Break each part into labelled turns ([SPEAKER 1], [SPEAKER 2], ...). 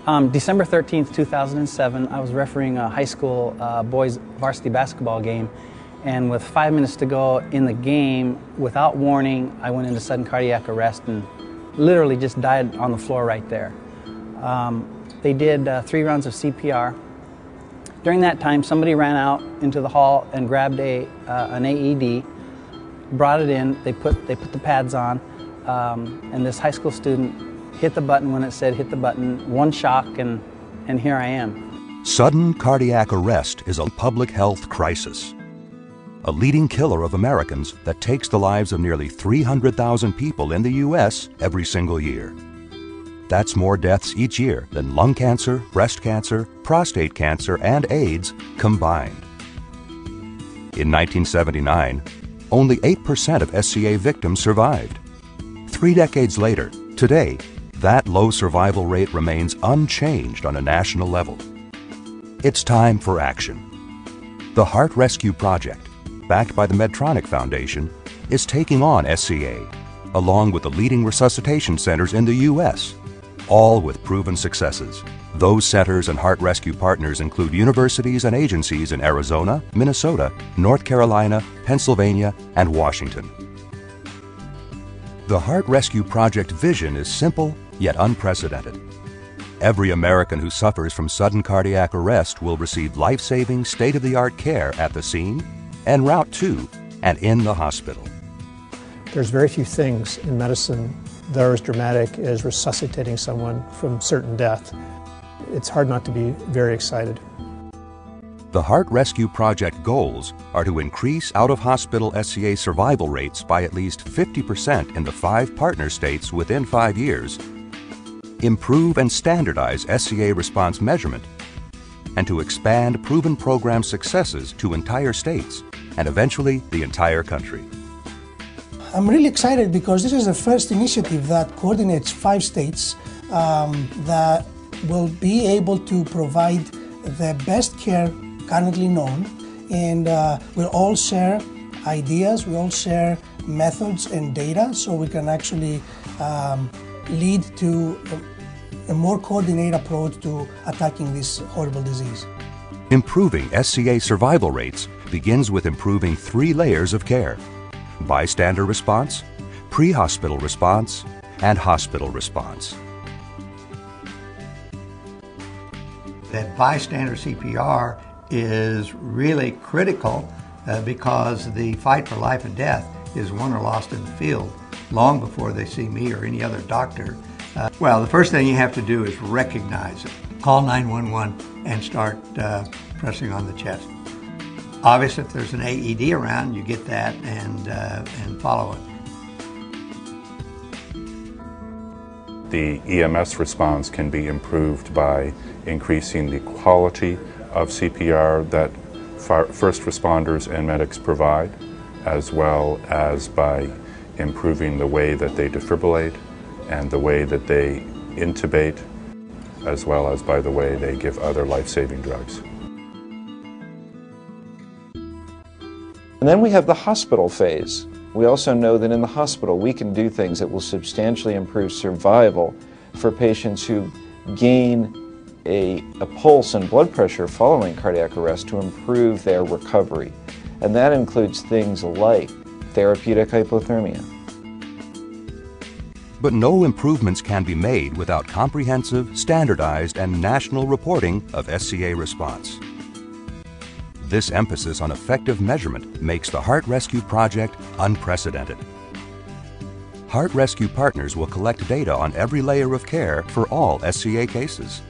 [SPEAKER 1] December 13th, 2007, I was refereeing a high school boys varsity basketball game, and with 5 minutes to go in the game, without warning, I went into sudden cardiac arrest and literally just died on the floor right there. They did 3 rounds of CPR. During that time, somebody ran out into the hall and grabbed an AED, brought it in, they put the pads on, and this high school student hit the button when it said hit the button, one shock, and here I am.
[SPEAKER 2] Sudden cardiac arrest is a public health crisis, a leading killer of Americans that takes the lives of nearly 300,000 people in the U.S. every single year. That's more deaths each year than lung cancer, breast cancer, prostate cancer, and AIDS combined. In 1979, only 8% of SCA victims survived. 3 decades later, today, that low survival rate remains unchanged on a national level. It's time for action. The HeartRescue project, backed by the Medtronic Foundation, is taking on SCA, along with the leading resuscitation centers in the U.S., all with proven successes. Those centers and HeartRescue partners include universities and agencies in Arizona, Minnesota, North Carolina, Pennsylvania, and Washington. The HeartRescue project vision is simple yet unprecedented. Every American who suffers from sudden cardiac arrest will receive life-saving, state-of-the-art care at the scene, en route to, and in the hospital.
[SPEAKER 3] There's very few things in medicine that are as dramatic as resuscitating someone from certain death. It's hard not to be very excited.
[SPEAKER 2] The HeartRescue project goals are to increase out-of-hospital SCA survival rates by at least 50% in the 5 partner states within 5 years, improve and standardize SCA response measurement, and to expand proven program successes to entire states and eventually the entire country.
[SPEAKER 4] I'm really excited because this is the first initiative that coordinates 5 states that will be able to provide the best care currently known, and we'll all share ideas, we all share methods and data so we can actually lead to a more coordinated approach to attacking this horrible disease.
[SPEAKER 2] Improving SCA survival rates begins with improving 3 layers of care: bystander response, pre-hospital response, and hospital response.
[SPEAKER 5] That bystander CPR is really critical because the fight for life and death is won or lost in the field long before they see me or any other doctor. Well, the first thing you have to do is recognize it. Call 911 and start pressing on the chest. Obviously, if there's an AED around, you get that and follow it.
[SPEAKER 6] The EMS response can be improved by increasing the quality of CPR that first responders and medics provide, as well as by improving the way that they defibrillate and the way that they intubate, as well as by the way they give other life-saving drugs.
[SPEAKER 7] And then we have the hospital phase. We also know that in the hospital we can do things that will substantially improve survival for patients who gain a pulse and blood pressure following cardiac arrest to improve their recovery. And that includes things like therapeutic hypothermia.
[SPEAKER 2] But no improvements can be made without comprehensive, standardized, and national reporting of SCA response. This emphasis on effective measurement makes the HeartRescue project unprecedented. HeartRescue partners will collect data on every layer of care for all SCA cases.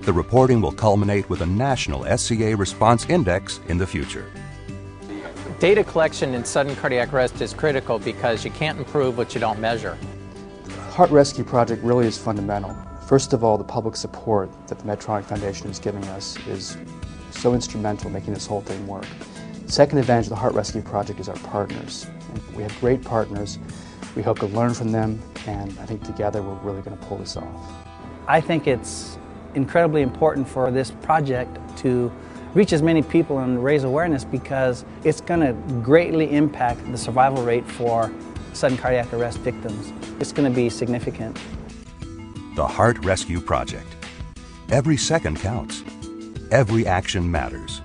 [SPEAKER 2] The reporting will culminate with a national SCA response index in the future.
[SPEAKER 8] Data collection in sudden cardiac arrest is critical because you can't improve what you don't measure.
[SPEAKER 9] The HeartRescue project really is fundamental. First of all, the public support that the Medtronic Foundation is giving us is so instrumental in making this whole thing work. The second advantage of the HeartRescue project is our partners. And we have great partners. We hope to learn from them, and I think together we're really going to pull this off.
[SPEAKER 1] I think it's incredibly important for this project to reach as many people and raise awareness because it's going to greatly impact the survival rate for sudden cardiac arrest victims. It's going to be significant.
[SPEAKER 2] The HeartRescue project. Every second counts. Every action matters.